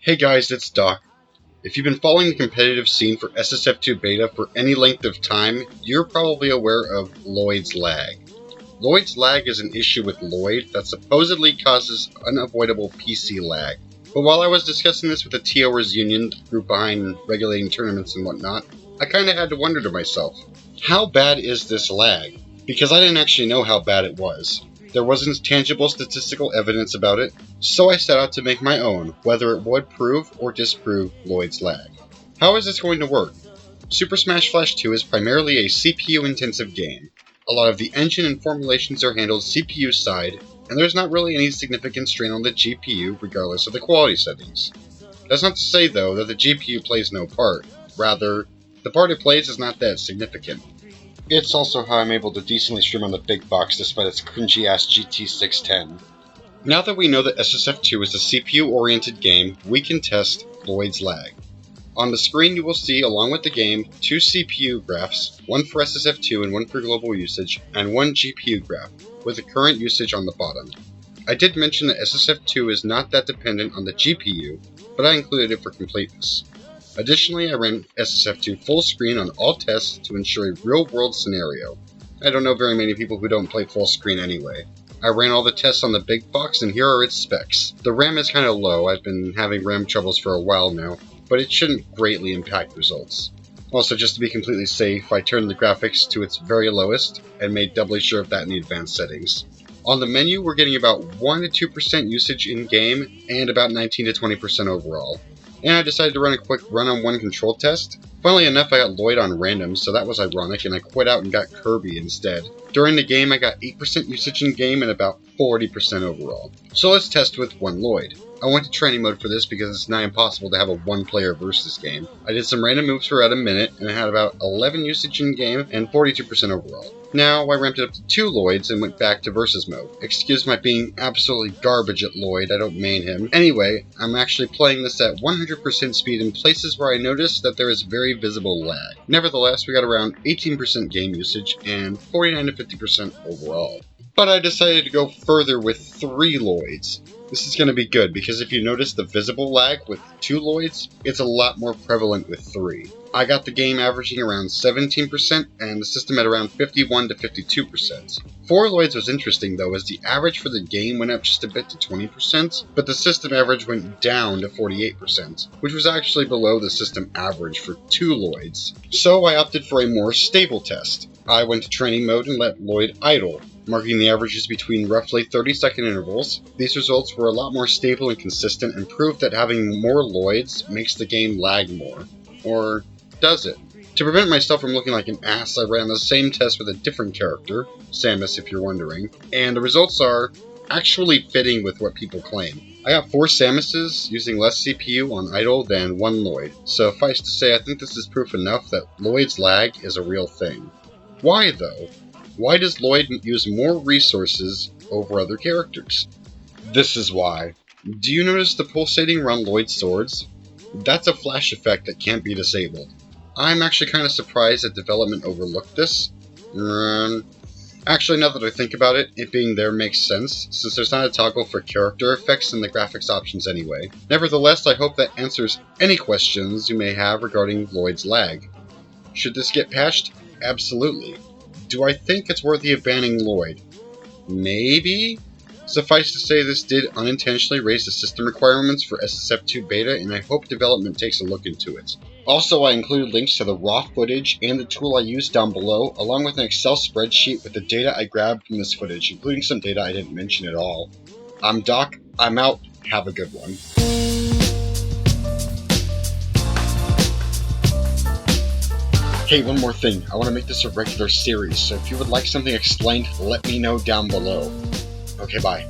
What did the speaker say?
Hey guys, it's Doc. If you've been following the competitive scene for SSF2 beta for any length of time, you're probably aware of Lloyd's lag. Lloyd's lag is an issue with Lloyd that supposedly causes unavoidable PC lag. But while I was discussing this with the TOers Union, the group behind regulating tournaments and whatnot, I kinda had to wonder to myself, how bad is this lag? Because I didn't actually know how bad it was. There wasn't tangible statistical evidence about it, so I set out to make my own, whether it would prove or disprove Lloyd's lag. How is this going to work? Super Smash Flash 2 is primarily a CPU-intensive game. A lot of the engine and formulations are handled CPU side, and there's not really any significant strain on the GPU regardless of the quality settings. That's not to say, though, that the GPU plays no part. Rather, the part it plays is not that significant. It's also how I'm able to decently stream on the big box despite its cringy-ass GT610. Now that we know that SSF2 is a CPU-oriented game, we can test Lloyd's lag. On the screen you will see, along with the game, two CPU graphs, one for SSF2 and one for global usage, and one GPU graph, with the current usage on the bottom. I did mention that SSF2 is not that dependent on the GPU, but I included it for completeness. Additionally, I ran SSF2 full screen on all tests to ensure a real-world scenario. I don't know very many people who don't play full screen anyway. I ran all the tests on the big box, and here are its specs. The RAM is kinda low. I've been having RAM troubles for a while now, but it shouldn't greatly impact results. Also, just to be completely safe, I turned the graphics to its very lowest, and made doubly sure of that in the advanced settings. On the menu, we're getting about 1 to 2% usage in-game, and about 19 to 20% overall. And I decided to run a quick run-on-one control test. Funnily enough, I got Lloyd on random, so that was ironic, and I quit out and got Kirby instead. During the game, I got 8% usage in-game and about 40% overall. So let's test with one Lloyd. I went to training mode for this because it's nigh impossible to have a one-player versus game. I did some random moves for about a minute, and I had about 11 usage in-game and 42% overall. Now, I ramped it up to 2 Lloyds and went back to versus mode. Excuse my being absolutely garbage at Lloyd, I don't main him. Anyway, I'm actually playing this at 100% speed in places where I noticed that there is very visible lag. Nevertheless, we got around 18% game usage and 49 to 50% overall. But I decided to go further with 3 Lloyds. This is going to be good, because if you notice the visible lag with 2 Lloyds, it's a lot more prevalent with 3. I got the game averaging around 17%, and the system at around 51 to 52%. 4 Lloyds was interesting though, as the average for the game went up just a bit to 20%, but the system average went down to 48%, which was actually below the system average for 2 Lloyds. So I opted for a more stable test. I went to training mode and let Lloyd idle, marking the averages between roughly 30-second intervals. These results were a lot more stable and consistent and proved that having more Lloyds makes the game lag more. Or does it? To prevent myself from looking like an ass, I ran the same test with a different character, Samus if you're wondering, and the results are actually fitting with what people claim. I got 4 Samuses using less CPU on idle than 1 Lloyd, so suffice to say I think this is proof enough that Lloyd's lag is a real thing. Why though? Why does Lloyd use more resources over other characters? This is why. Do you notice the pulsating around Lloyd's swords? That's a flash effect that can't be disabled. I'm actually kind of surprised that development overlooked this. Actually, now that I think about it, it being there makes sense, since there's not a toggle for character effects in the graphics options anyway. Nevertheless, I hope that answers any questions you may have regarding Lloyd's lag. Should this get patched? Absolutely. Do I think it's worthy of banning Lloyd? Maybe? Suffice to say, this did unintentionally raise the system requirements for SSF2 beta, and I hope development takes a look into it. Also, I included links to the raw footage and the tool I used down below, along with an Excel spreadsheet with the data I grabbed from this footage, including some data I didn't mention at all. I'm Doc, I'm out, have a good one. Hey, one more thing, I want to make this a regular series, so if you would like something explained, let me know down below. Okay, bye.